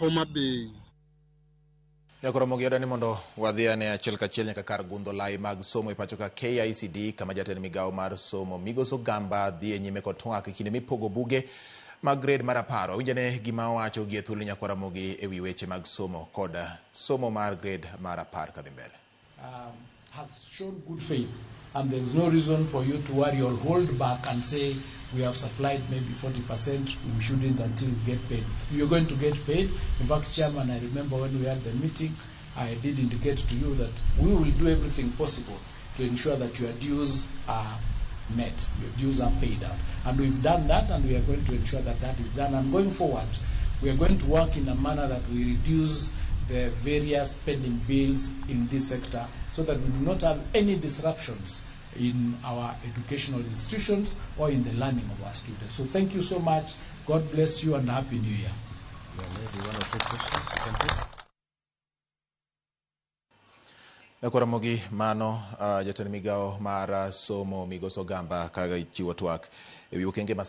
Homa Bay. Yakoromogi odani mondo wadhiane achiel kachiel nyaka kar gundho lai mag somo ipacho ka KICD kama jatend migawo mar somo Migoso Gamba dhi e nyime kod twak kinde mipogo buge mag grade mar 10. Winjane gima owacho gi thuolo Nyakoromogi e wi weche mag somo kod somo mar grade mar 10 kadhi mbele. Has shown good faith, and there is no reason for you to worry or hold back and say we have supplied maybe 40%, we shouldn't until we get paid. You are going to get paid. In fact, Chairman, I remember when we had the meeting, I did indicate to you that we will do everything possible to ensure that your dues are met, your dues are paid out. And we've done that, and we are going to ensure that that is done. And going forward, we are going to work in a manner that we reduce the various pending bills in this sector so that we do not have any disruptions in our educational institutions or in the learning of our students. So thank you so much. God bless you and Happy New Year. Yakoromogi mano jatend migawo mar somo Migoso Gamba kaga chiwo twak e wi okenge ma